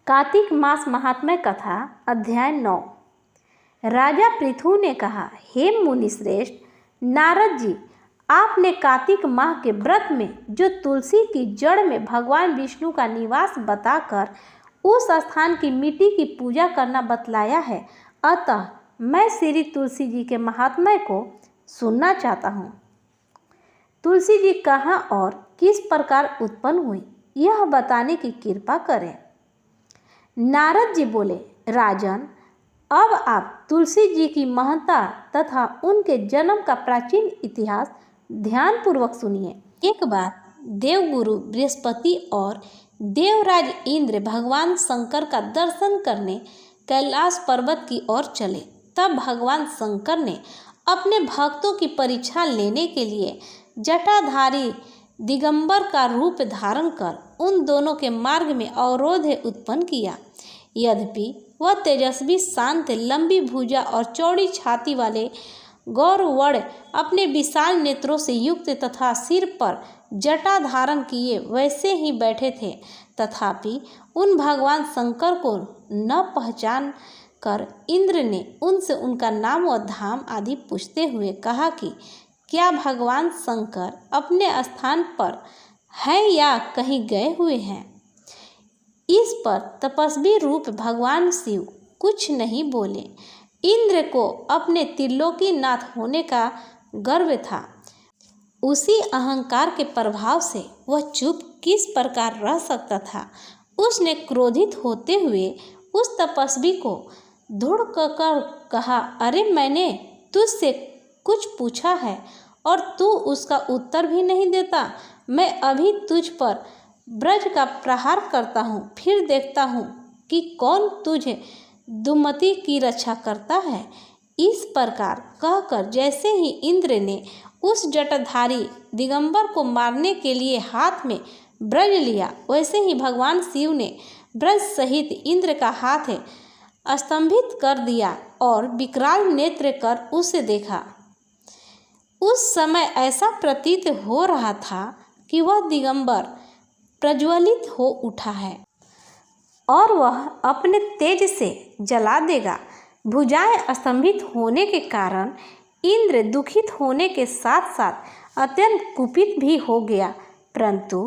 कार्तिक मास महात्म्य कथा अध्याय 9। राजा पृथु ने कहा, हे मुनि श्रेष्ठ नारद जी, आपने कार्तिक माह के व्रत में जो तुलसी की जड़ में भगवान विष्णु का निवास बताकर उस स्थान की मिट्टी की पूजा करना बतलाया है, अतः मैं श्री तुलसी जी के महात्म्य को सुनना चाहता हूँ। तुलसी जी कहाँ और किस प्रकार उत्पन्न हुई, यह बताने की कृपा करें। नारद जी बोले, राजन, अब आप तुलसी जी की महत्ता तथा उनके जन्म का प्राचीन इतिहास ध्यानपूर्वक सुनिए। एक बार देवगुरु बृहस्पति और देवराज इंद्र भगवान शंकर का दर्शन करने कैलाश पर्वत की ओर चले। तब भगवान शंकर ने अपने भक्तों की परीक्षा लेने के लिए जटाधारी दिगंबर का रूप धारण कर उन दोनों के मार्ग में अवरोध उत्पन्न किया। यद्यपि वह तेजस्वी, शांत, लंबी भुजा और चौड़ी छाती वाले गौरवर्ण अपने विशाल नेत्रों से युक्त तथा सिर पर जटा धारण किए वैसे ही बैठे थे, तथापि उन भगवान शंकर को न पहचान कर इंद्र ने उनसे उनका नाम व धाम आदि पूछते हुए कहा कि क्या भगवान शंकर अपने स्थान पर हैं या कहीं गए हुए हैं। इस पर तपस्वी रूप भगवान शिव कुछ नहीं बोले। इंद्र को अपने त्रिलोकी नाथ होने का गर्व था। उसी अहंकार के प्रभाव से वह चुप किस प्रकार रह सकता था। उसने क्रोधित होते हुए उस तपस्वी को धुड़ककर कहा, अरे मैंने तुझसे कुछ पूछा है और तू उसका उत्तर भी नहीं देता। मैं अभी तुझ पर ब्रज का प्रहार करता हूँ, फिर देखता हूँ कि कौन तुझे दुमति की रक्षा करता है। इस प्रकार कहकर जैसे ही इंद्र ने उस जटाधारी दिगंबर को मारने के लिए हाथ में ब्रज लिया, वैसे ही भगवान शिव ने ब्रज सहित इंद्र का हाथ स्तंभित कर दिया और विकराल नेत्र कर उसे देखा। उस समय ऐसा प्रतीत हो रहा था कि वह दिगंबर प्रज्वलित हो उठा है और वह अपने तेज से जला देगा। भुजाएं स्तंभित होने के कारण इंद्र दुखित होने के साथ साथ अत्यंत कुपित भी हो गया, परंतु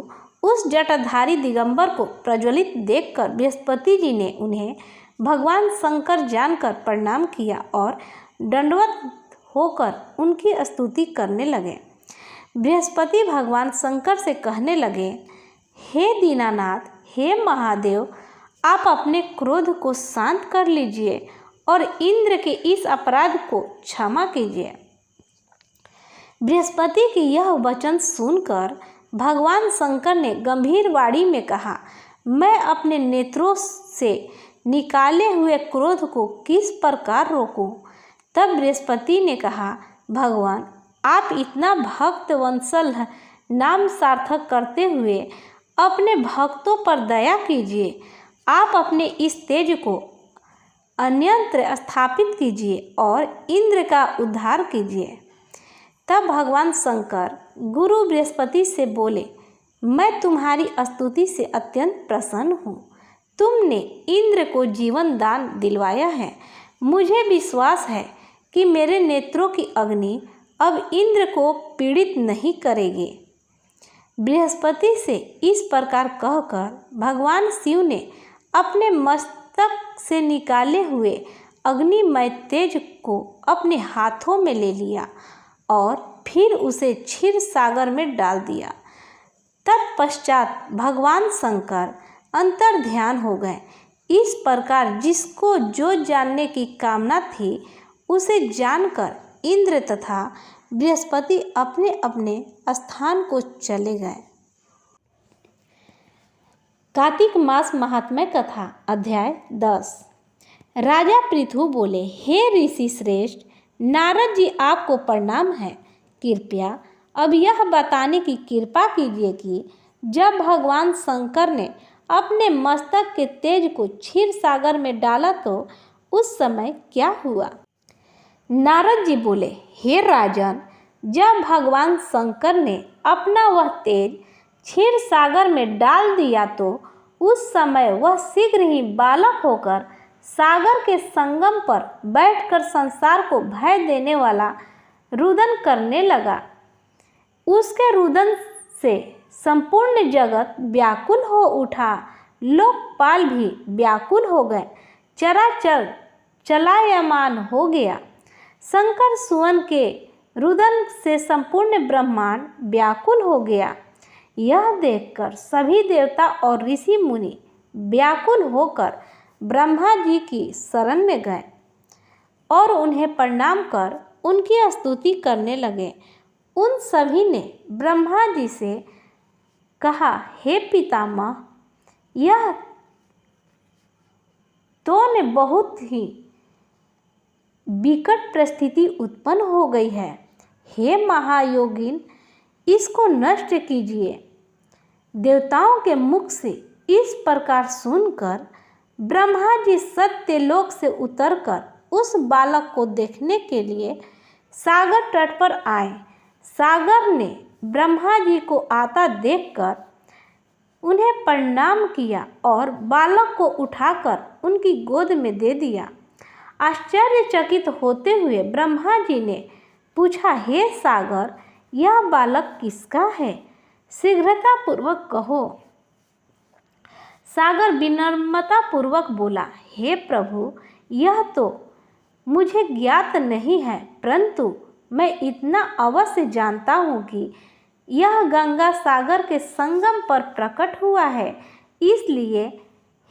उस जटाधारी दिगंबर को प्रज्वलित देखकर बृहस्पति जी ने उन्हें भगवान शंकर जानकर प्रणाम किया और दंडवत होकर उनकी स्तुति करने लगे। बृहस्पति भगवान शंकर से कहने लगे, हे दीनानाथ, हे महादेव, आप अपने क्रोध को शांत कर लीजिए और इंद्र के इस अपराध को क्षमा कीजिए। बृहस्पति की यह वचन सुनकर भगवान शंकर ने गंभीर वाणी में कहा, मैं अपने नेत्रों से निकाले हुए क्रोध को किस प्रकार रोकूं। तब बृहस्पति ने कहा, भगवान, आप इतना भक्त वत्सल नाम सार्थक करते हुए अपने भक्तों पर दया कीजिए। आप अपने इस तेज को अन्यत्र स्थापित कीजिए और इंद्र का उद्धार कीजिए। तब भगवान शंकर गुरु बृहस्पति से बोले, मैं तुम्हारी स्तुति से अत्यंत प्रसन्न हूँ। तुमने इंद्र को जीवन दान दिलवाया है। मुझे विश्वास है कि मेरे नेत्रों की अग्नि अब इंद्र को पीड़ित नहीं करेगी। बृहस्पति से इस प्रकार कहकर भगवान शिव ने अपने मस्तक से निकाले हुए अग्निमय तेज को अपने हाथों में ले लिया और फिर उसे क्षीर सागर में डाल दिया। तत्पश्चात भगवान शंकर अंतर ध्यान हो गए। इस प्रकार जिसको जो जानने की कामना थी उसे जानकर इंद्र तथा बृहस्पति अपने अपने स्थान को चले गए। कार्तिक मास महात्म्य कथा अध्याय 10। राजा पृथु बोले, हे ऋषि श्रेष्ठ नारद जी, आपको प्रणाम है। कृपया अब यह बताने की कृपा कीजिए कि जब भगवान शंकर ने अपने मस्तक के तेज को क्षीर सागर में डाला तो उस समय क्या हुआ। नारद जी बोले, हे राजन, जब भगवान शंकर ने अपना वह तेज क्षीर सागर में डाल दिया तो उस समय वह शीघ्र ही बालक होकर सागर के संगम पर बैठकर संसार को भय देने वाला रुदन करने लगा। उसके रुदन से संपूर्ण जगत व्याकुल हो उठा, लोकपाल भी व्याकुल हो गए, चराचर चलायमान हो गया। शंकर सुवन के रुदन से संपूर्ण ब्रह्मांड व्याकुल हो गया। यह देखकर सभी देवता और ऋषि मुनि व्याकुल होकर ब्रह्मा जी की शरण में गए और उन्हें प्रणाम कर उनकी स्तुति करने लगे। उन सभी ने ब्रह्मा जी से कहा, हे पितामह, यह तो ने बहुत ही विकट परिस्थिति उत्पन्न हो गई है। हे महायोगिन, इसको नष्ट कीजिए। देवताओं के मुख से इस प्रकार सुनकर ब्रह्मा जी सत्यलोक से उतरकर उस बालक को देखने के लिए सागर तट पर आए। सागर ने ब्रह्मा जी को आता देखकर उन्हें प्रणाम किया और बालक को उठाकर उनकी गोद में दे दिया। आश्चर्यचकित होते हुए ब्रह्मा जी ने पूछा, हे सागर, यह बालक किसका है? शीघ्रतापूर्वक कहो। सागर विनम्रतापूर्वक बोला, हे प्रभु, यह तो मुझे ज्ञात नहीं है, परंतु मैं इतना अवश्य जानता हूँ कि यह गंगा सागर के संगम पर प्रकट हुआ है। इसलिए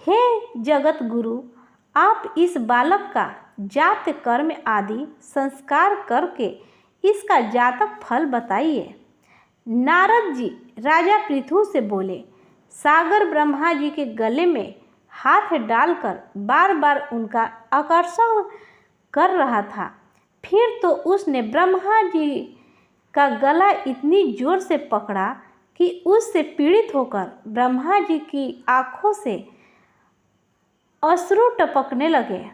हे जगत गुरु, आप इस बालक का जात कर्म आदि संस्कार करके इसका जातक फल बताइए। नारद जी राजा पृथु से बोले। सागर ब्रह्मा जी के गले में हाथ डालकर बार बार उनका आकर्षण कर रहा था। फिर तो उसने ब्रह्मा जी का गला इतनी जोर से पकड़ा कि उससे पीड़ित होकर ब्रह्मा जी की आंखों से अश्रु टपकने लगे।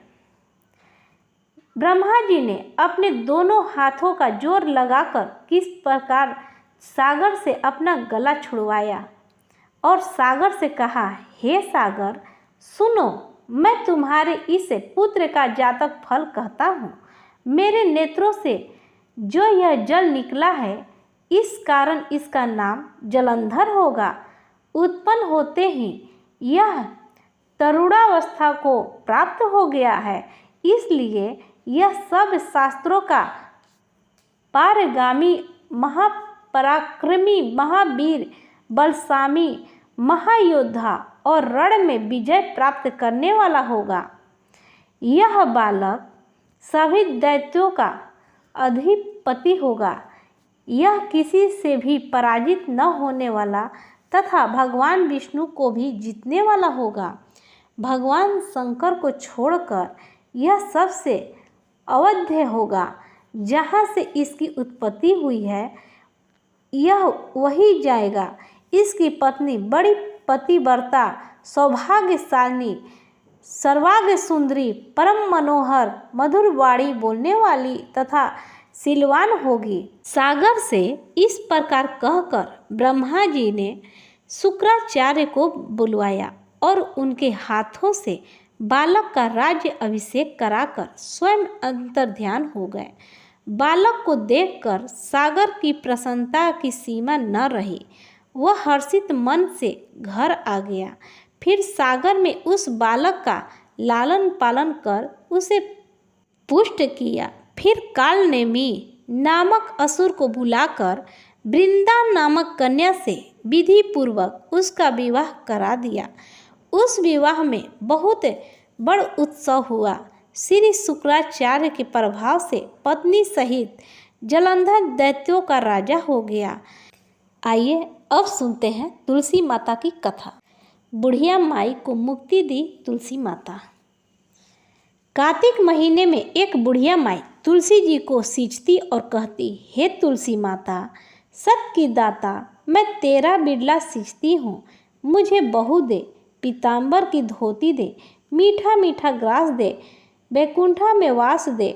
ब्रह्मा जी ने अपने दोनों हाथों का जोर लगाकर किस प्रकार सागर से अपना गला छुड़वाया और सागर से कहा, हे सागर, सुनो, मैं तुम्हारे इस पुत्र का जातक फल कहता हूँ। मेरे नेत्रों से जो यह जल निकला है, इस कारण इसका नाम जलंधर होगा। उत्पन्न होते ही यह तरुणावस्था को प्राप्त हो गया है, इसलिए यह सब शास्त्रों का पारगामी, महापराक्रमी, महावीर, बलशामी, महायोद्धा और रण में विजय प्राप्त करने वाला होगा। यह बालक सभी दैत्यों का अधिपति होगा। यह किसी से भी पराजित न होने वाला तथा भगवान विष्णु को भी जीतने वाला होगा। भगवान शंकर को छोड़कर यह सबसे अवध्य होगा। जहाँ से इसकी उत्पत्ति हुई है, यह वही जाएगा। इसकी पत्नी बड़ी पतिव्रता, सौभाग्यशालिनी, सर्वांग सुंदरी, परम मनोहर, मधुर वाणी बोलने वाली तथा शीलवान होगी। सागर से इस प्रकार कहकर ब्रह्मा जी ने शुक्राचार्य को बुलवाया और उनके हाथों से बालक का राज्य अभिषेक कराकर स्वयं अंतर्ध्यान हो गए। बालक को देखकर सागर की प्रसन्नता की सीमा न रही। वह हर्षित मन से घर आ गया। फिर सागर में उस बालक का लालन पालन कर उसे पुष्ट किया। फिर कालनेमी नामक असुर को बुलाकर वृंदा नामक कन्या से विधि पूर्वक उसका विवाह करा दिया। उस विवाह में बहुत बड़ उत्सव हुआ। श्री शुक्राचार्य के प्रभाव से पत्नी सहित जलंधर दैत्यों का राजा हो गया। आइए अब सुनते हैं तुलसी माता की कथा। बुढ़िया माई को मुक्ति दी तुलसी माता। कार्तिक महीने में एक बुढ़िया माई तुलसी जी को सींचती और कहती, हे तुलसी माता, सत की दाता, मैं तेरा बिरला सींचती हूँ, मुझे बहू दे, पीताम्बर की धोती दे, मीठा मीठा ग्रास दे, बैकुंठा में वास दे,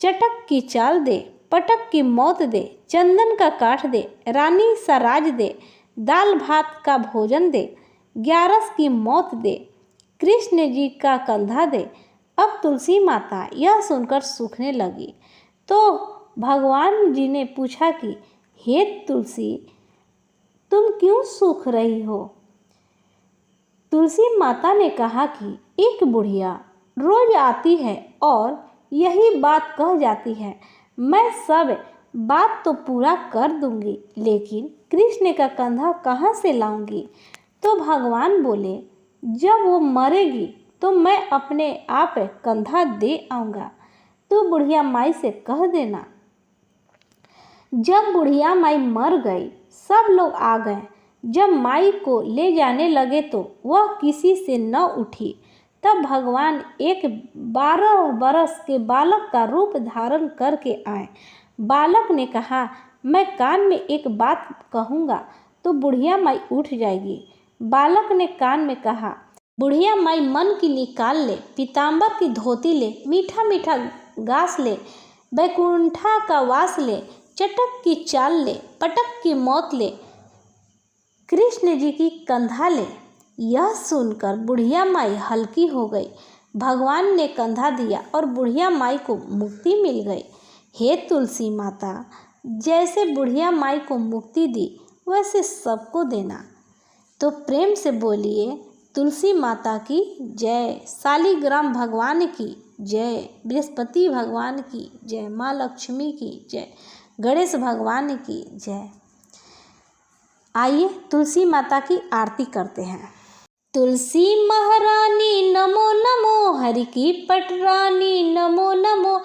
चटक की चाल दे, पटक की मौत दे, चंदन का काठ दे, रानी सा राज दे, दाल भात का भोजन दे, ग्यारस की मौत दे, कृष्ण जी का कंधा दे। अब तुलसी माता यह सुनकर सूखने लगी। तो भगवान जी ने पूछा कि हे तुलसी, तुम क्यों सूख रही हो? तुलसी माता ने कहा कि एक बुढ़िया रोज आती है और यही बात कह जाती है। मैं सब बात तो पूरा कर दूंगी, लेकिन कृष्ण का कंधा कहाँ से लाऊंगी? तो भगवान बोले, जब वो मरेगी तो मैं अपने आप कंधा दे आऊँगा। तो बुढ़िया माई से कह देना। जब बुढ़िया माई मर गई, सब लोग आ गए। जब माई को ले जाने लगे तो वह किसी से न उठी। तब भगवान एक 12 बरस के बालक का रूप धारण करके आए। बालक ने कहा, मैं कान में एक बात कहूँगा तो बुढ़िया माई उठ जाएगी। बालक ने कान में कहा, बुढ़िया माई मन की निकाल ले, पीताम्बर की धोती ले, मीठा मीठा घास ले, बैकुंठा का वास ले, चटक की चाल ले, पटक की मौत ले, कृष्ण जी की कंधा ले। यह सुनकर बुढ़िया माई हल्की हो गई। भगवान ने कंधा दिया और बुढ़िया माई को मुक्ति मिल गई। हे तुलसी माता, जैसे बुढ़िया माई को मुक्ति दी वैसे सबको देना। तो प्रेम से बोलिए, तुलसी माता की जय, शालिग्राम भगवान की जय, बृहस्पति भगवान की जय, माँ लक्ष्मी की जय, गणेश भगवान की जय। आइए तुलसी माता की आरती करते हैं। तुलसी महारानी नमो नमो, हरि की पटरानी नमो नमो,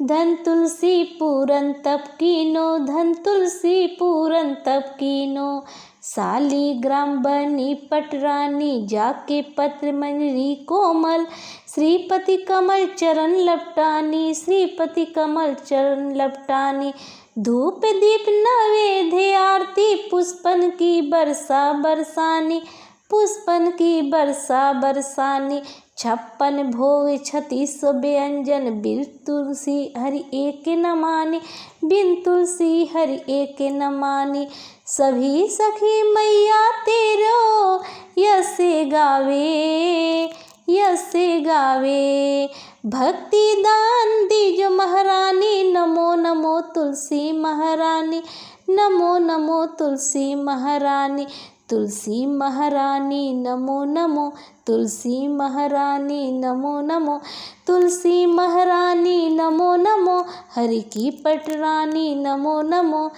धन तुलसी पूरन तप कीनो, धन तुलसी पूरन तप कीनो, शालिग्राम बनी पटरानी, जाके पत्र मंजरी कोमल, श्रीपति कमल चरण लपटानी, श्रीपति कमल चरण लपटानी, धूप दीप नवेद्य आरती, पुष्पन की बरसा बरसानी, पुष्पन की बरसा बरसानी, 56 भोग 36 व्यंजन, बिन तुलसी हरि एक न मानी, बिन तुलसी हरि एक न मानी, सभी सखी मैया तेरो यसे गावे, यसे गावे, भक्ति दान दीजो महारानी, नमो नमो तुलसी महारानी, नमो नमो तुलसी महारानी, तुलसी महारानी नमो नमो, तुलसी महारानी नमो नमो, तुलसी महारानी नमो नमो, हरि की पटरानी नमो नमो,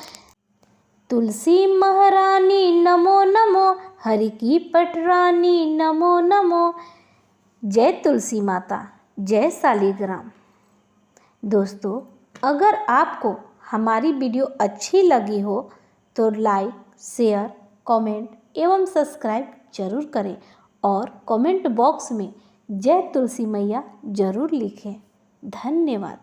तुलसी महारानी नमो नमो, हरि की पटरानी नमो नमो। जय तुलसी माता, जय शालिग्राम। दोस्तों, अगर आपको हमारी वीडियो अच्छी लगी हो तो लाइक, शेयर, कमेंट एवं सब्सक्राइब जरूर करें और कमेंट बॉक्स में जय तुलसी मैया जरूर लिखें। धन्यवाद।